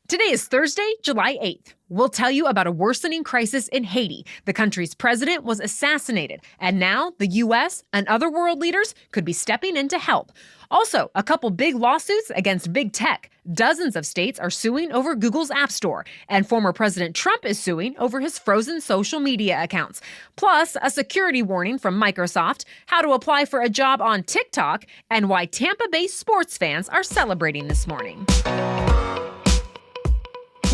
Today is Thursday, July 8th. We'll tell you about a worsening crisis in Haiti. The country's president was assassinated, and now the U.S. and other world leaders could be stepping in to help. Also, a couple big lawsuits against big tech. Dozens of states are suing over Google's App Store, and former President Trump is suing over his frozen social media accounts. Plus, a security warning from Microsoft, how to apply for a job on TikTok, and why Tampa-based sports fans are celebrating this morning.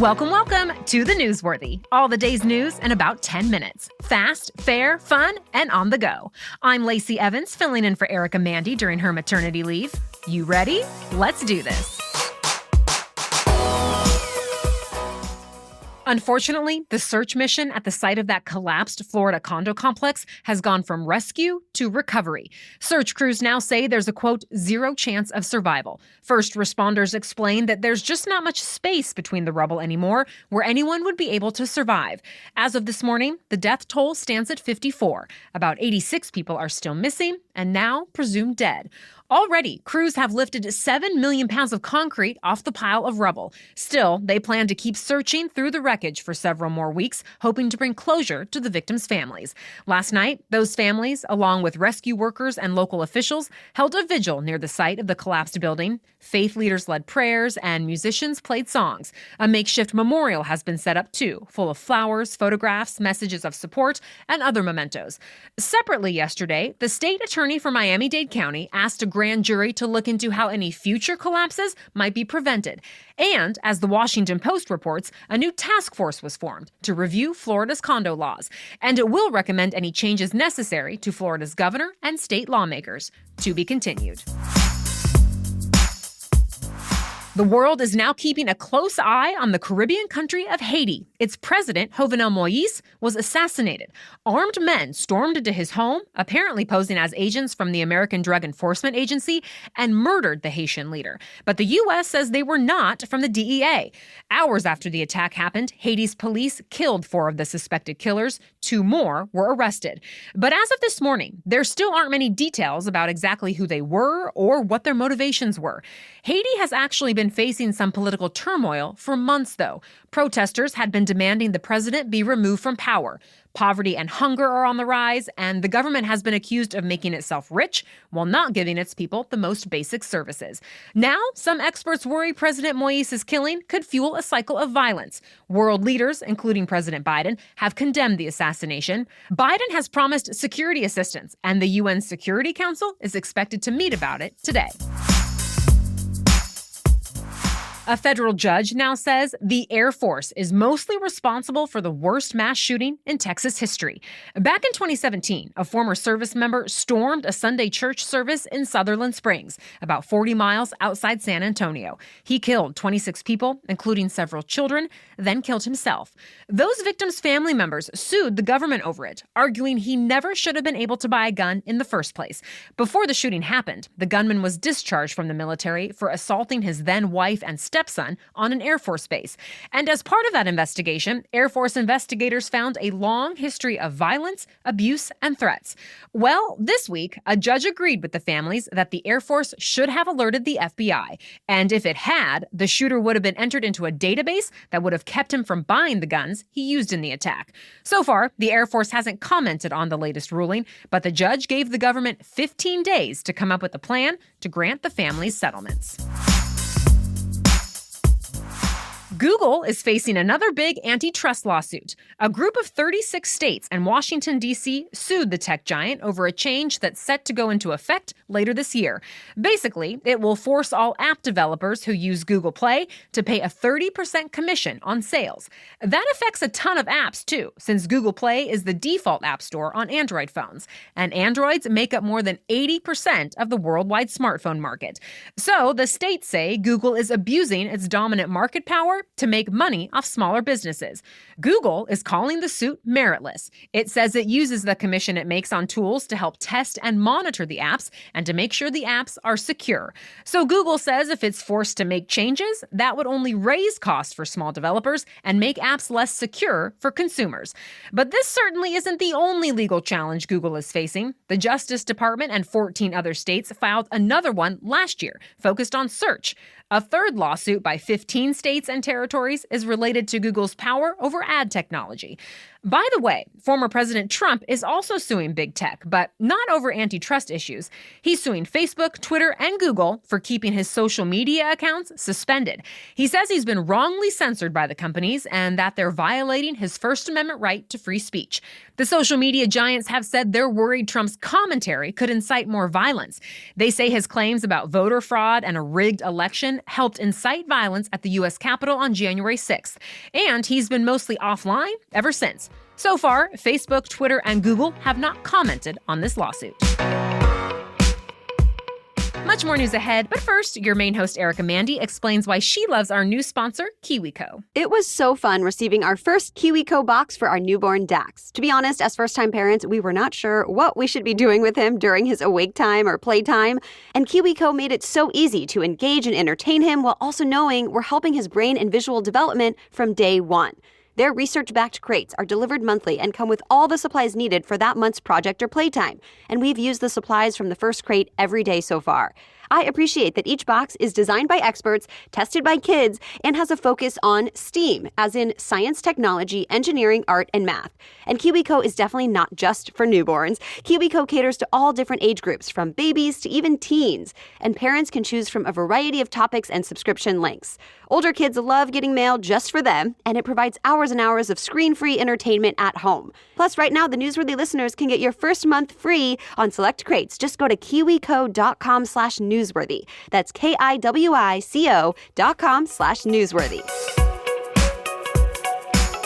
Welcome to The Newsworthy. All the day's news in about 10 minutes. Fast, fair, fun, and on the go. I'm Lacey Evans, filling in for Erica Mandy during her maternity leave. You ready? Let's do this. Unfortunately, the search mission at the site of that collapsed Florida condo complex has gone from rescue to recovery. Search crews now say there's a, quote, zero chance of survival. First responders explain that there's just not much space between the rubble anymore where anyone would be able to survive. As of this morning, the death toll stands at 54. About 86 people are still missing and now presumed dead. Already, crews have lifted 7 million pounds of concrete off the pile of rubble. Still, they plan to keep searching through the wreckage for several more weeks, hoping to bring closure to the victims' families. Last night, those families, along with rescue workers and local officials, held a vigil near the site of the collapsed building. Faith leaders led prayers and musicians played songs. A makeshift memorial has been set up too, full of flowers, photographs, messages of support, and other mementos. Separately yesterday, the state attorney for Miami-Dade County asked a grand jury to look into how any future collapses might be prevented. And, as the Washington Post reports, a new task force was formed to review Florida's condo laws, and it will recommend any changes necessary to Florida's governor and state lawmakers. To be continued. The world is now keeping a close eye on the Caribbean country of Haiti. Its president, Jovenel Moïse, was assassinated. Armed men stormed into his home, apparently posing as agents from the American Drug Enforcement Agency, and murdered the Haitian leader. But the U.S. says they were not from the DEA. Hours after the attack happened, Haiti's police killed 4 of the suspected killers. 2 more were arrested. But as of this morning, there still aren't many details about exactly who they were or what their motivations were. Haiti has actually been facing some political turmoil for months, though. Protesters had been demanding the president be removed from power. Poverty and hunger are on the rise, and the government has been accused of making itself rich while not giving its people the most basic services. Now, some experts worry President Moïse's killing could fuel a cycle of violence. World leaders, including President Biden, have condemned the assassination. Biden has promised security assistance, and the UN Security Council is expected to meet about it today. A federal judge now says the Air Force is mostly responsible for the worst mass shooting in Texas history. Back in 2017, a former service member stormed a Sunday church service in Sutherland Springs, about 40 miles outside San Antonio. He killed 26 people, including several children, then killed himself. Those victims' family members sued the government over it, arguing he never should have been able to buy a gun in the first place. Before the shooting happened, the gunman was discharged from the military for assaulting his then wife and stepson on an Air Force base. And as part of that investigation, Air Force investigators found a long history of violence, abuse, and threats. Well, this week, a judge agreed with the families that the Air Force should have alerted the FBI. And if it had, the shooter would have been entered into a database that would have kept him from buying the guns he used in the attack. So far, the Air Force hasn't commented on the latest ruling, but the judge gave the government 15 days to come up with a plan to grant the families settlements. Google is facing another big antitrust lawsuit. A group of 36 states and Washington, D.C. sued the tech giant over a change that's set to go into effect later this year. Basically, it will force all app developers who use Google Play to pay a 30% commission on sales. That affects a ton of apps, too, since Google Play is the default app store on Android phones. And Androids make up more than 80% of the worldwide smartphone market. So the states say Google is abusing its dominant market power to make money off smaller businesses. Google is calling the suit meritless. It says it uses the commission it makes on tools to help test and monitor the apps and to make sure the apps are secure. So Google says if it's forced to make changes, that would only raise costs for small developers and make apps less secure for consumers. But this certainly isn't the only legal challenge Google is facing. The Justice Department and 14 other states filed another one last year, focused on search. A third lawsuit by 15 states and territories territories is related to Google's power over ad technology. By the way, former President Trump is also suing big tech, but not over antitrust issues. He's suing Facebook, Twitter, and Google for keeping his social media accounts suspended. He says he's been wrongly censored by the companies and that they're violating his First Amendment right to free speech. The social media giants have said they're worried Trump's commentary could incite more violence. They say his claims about voter fraud and a rigged election helped incite violence at the U.S. Capitol on January 6th. And he's been mostly offline ever since. So far, Facebook, Twitter, and Google have not commented on this lawsuit. Much more news ahead, but first, your main host, Erica Mandy, explains why she loves our new sponsor, KiwiCo. It was so fun receiving our first KiwiCo box for our newborn Dax. To be honest, as first-time parents, we were not sure what we should be doing with him during his awake time or playtime, and KiwiCo made it so easy to engage and entertain him while also knowing we're helping his brain and visual development from day one. Their research-backed crates are delivered monthly and come with all the supplies needed for that month's project or playtime. And we've used the supplies from the first crate every day so far. I appreciate that each box is designed by experts, tested by kids, and has a focus on STEAM, as in science, technology, engineering, art, and math. And KiwiCo is definitely not just for newborns. KiwiCo caters to all different age groups, from babies to even teens. And parents can choose from a variety of topics and subscription lengths. Older kids love getting mail just for them, and it provides hours and hours of screen-free entertainment at home. Plus, right now, the Newsworthy listeners can get your first month free on select crates. Just go to kiwico.com/newsworthy. That's KIWICO.com/newsworthy.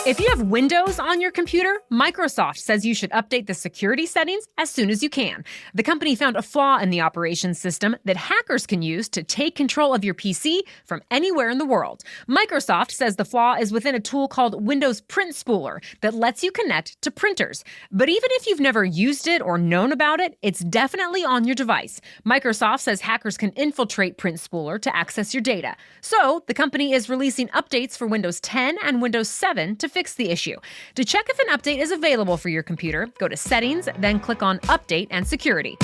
If you have Windows on your computer, Microsoft says you should update the security settings as soon as you can. The company found a flaw in the operations system that hackers can use to take control of your PC from anywhere in the world. Microsoft says the flaw is within a tool called Windows Print Spooler that lets you connect to printers. But even if you've never used it or known about it, it's definitely on your device. Microsoft says hackers can infiltrate Print Spooler to access your data. So the company is releasing updates for Windows 10 and Windows 7 to fix the issue. To check if an update is available for your computer, go to Settings, then click on Update and Security.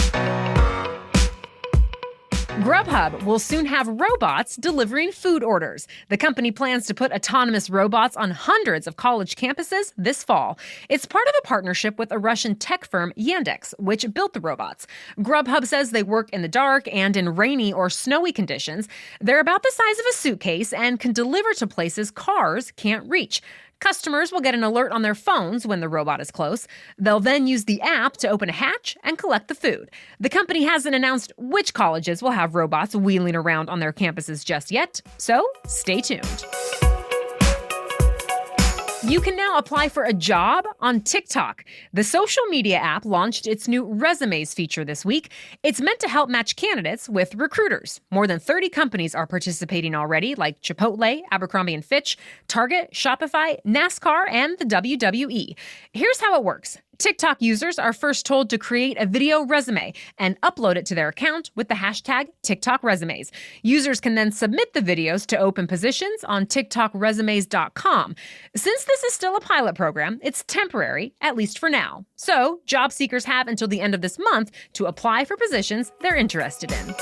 Grubhub will soon have robots delivering food orders. The company plans to put autonomous robots on hundreds of college campuses this fall. It's part of a partnership with a Russian tech firm, Yandex, which built the robots. Grubhub says they work in the dark and in rainy or snowy conditions. They're about the size of a suitcase and can deliver to places cars can't reach. Customers will get an alert on their phones when the robot is close. They'll then use the app to open a hatch and collect the food. The company hasn't announced which colleges will have robots wheeling around on their campuses just yet, so stay tuned. You can now apply for a job on TikTok. The social media app launched its new resumes feature this week. It's meant to help match candidates with recruiters. More than 30 companies are participating already, like Chipotle, Abercrombie & Fitch, Target, Shopify, NASCAR, and the WWE. Here's how it works. TikTok users are first told to create a video resume and upload it to their account with the hashtag TikTok Resumes. Users can then submit the videos to open positions on TikTokResumes.com. Since this is still a pilot program, it's temporary, at least for now. So, job seekers have until the end of this month to apply for positions they're interested in.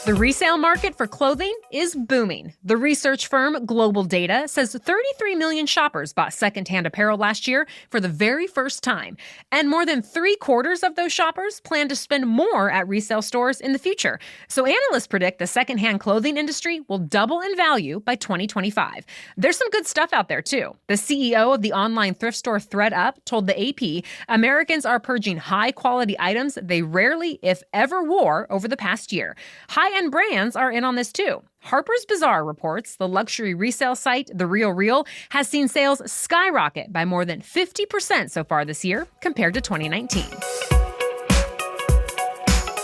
The resale market for clothing is booming. The research firm Global Data says 33 million shoppers bought secondhand apparel last year for the very first time. And more than 3/4 of those shoppers plan to spend more at resale stores in the future. So analysts predict the secondhand clothing industry will double in value by 2025. There's some good stuff out there, too. The CEO of the online thrift store ThredUp told the AP Americans are purging high-quality items they rarely, if ever, wore over the past year. High-end brands are in on this too. Harper's Bazaar reports the luxury resale site The Real Real has seen sales skyrocket by more than 50% so far this year compared to 2019.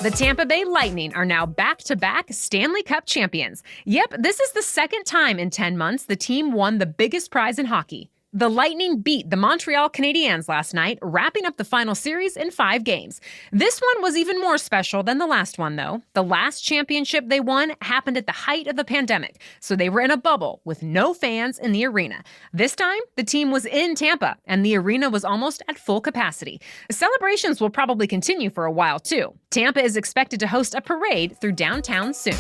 The Tampa Bay Lightning are now back-to-back Stanley Cup champions. Yep, this is the second time in 10 months the team won the biggest prize in hockey. The Lightning beat the Montreal Canadiens last night, wrapping up the final series in 5 games. This one was even more special than the last one, though. The last championship they won happened at the height of the pandemic, so they were in a bubble with no fans in the arena. This time, the team was in Tampa, and the arena was almost at full capacity. Celebrations will probably continue for a while, too. Tampa is expected to host a parade through downtown soon.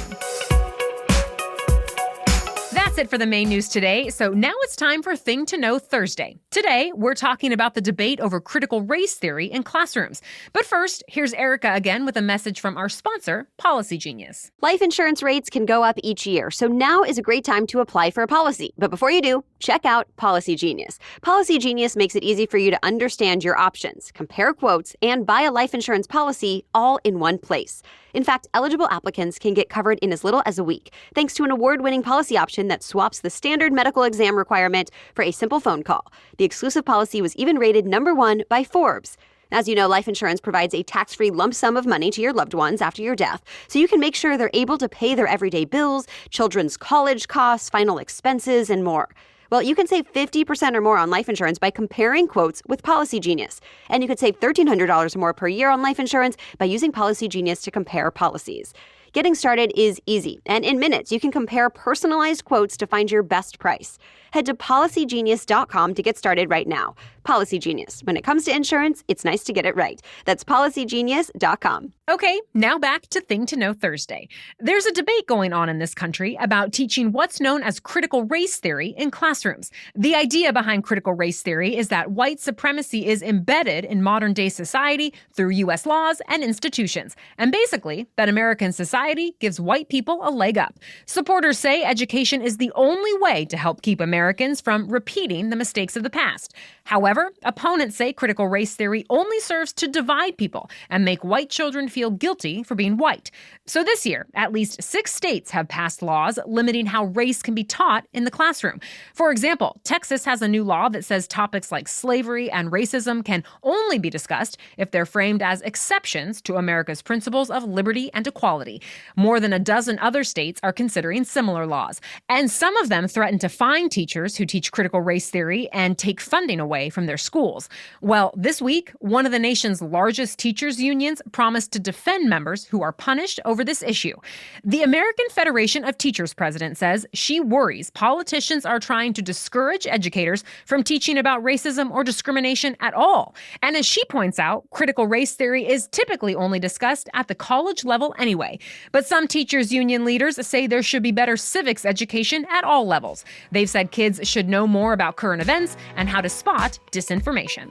That's it for the main news today. So now it's time for Thing to Know Thursday. Today, we're talking about the debate over critical race theory in classrooms. But first, here's Erica again with a message from our sponsor, Policy Genius. Life insurance rates can go up each year, so now is a great time to apply for a policy. But before you do, check out Policy Genius. Policy Genius makes it easy for you to understand your options, compare quotes, and buy a life insurance policy all in one place. In fact, eligible applicants can get covered in as little as a week, thanks to an award-winning policy option that swaps the standard medical exam requirement for a simple phone call. The exclusive policy was even rated #1 by Forbes. As you know, life insurance provides a tax-free lump sum of money to your loved ones after your death, so you can make sure they're able to pay their everyday bills, children's college costs, final expenses, and more. Well, you can save 50% or more on life insurance by comparing quotes with Policy Genius. And you could save $1,300 or more per year on life insurance by using Policy Genius to compare policies. Getting started is easy, and in minutes, you can compare personalized quotes to find your best price. Head to policygenius.com to get started right now. Policy Genius. When it comes to insurance, it's nice to get it right. That's policygenius.com. Okay, now back to Thing to Know Thursday. There's a debate going on in this country about teaching what's known as critical race theory in classrooms. The idea behind critical race theory is that white supremacy is embedded in modern-day society through U.S. laws and institutions, and basically that American society gives white people a leg up. Supporters say education is the only way to help keep Americans from repeating the mistakes of the past. However, opponents say critical race theory only serves to divide people and make white children feel guilty for being white. So this year, at least 6 states have passed laws limiting how race can be taught in the classroom. For example, Texas has a new law that says topics like slavery and racism can only be discussed if they're framed as exceptions to America's principles of liberty and equality. More than a dozen other states are considering similar laws, and some of them threaten to fine teachers who teach critical race theory and take funding away from their schools. Well, this week, one of the nation's largest teachers' unions promised to defend members who are punished over this issue. The American Federation of Teachers president says she worries politicians are trying to discourage educators from teaching about racism or discrimination at all. And as she points out, critical race theory is typically only discussed at the college level anyway. But some teachers' union leaders say there should be better civics education at all levels. They've said kids should know more about current events and how to spot disinformation.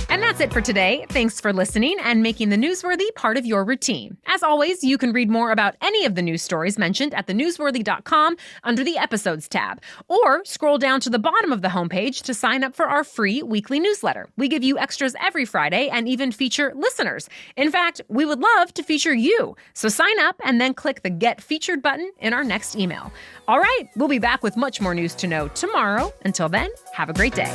And that's it for today. Thanks for listening and making the Newsworthy part of your routine. As always, you can read more about any of the news stories mentioned at thenewsworthy.com under the Episodes tab, or scroll down to the bottom of the homepage to sign up for our free weekly newsletter. We give you extras every Friday and even feature listeners. In fact, we would love to feature you. So sign up and then click the Get Featured button in our next email. All right, we'll be back with much more news to know tomorrow. Until then, have a great day.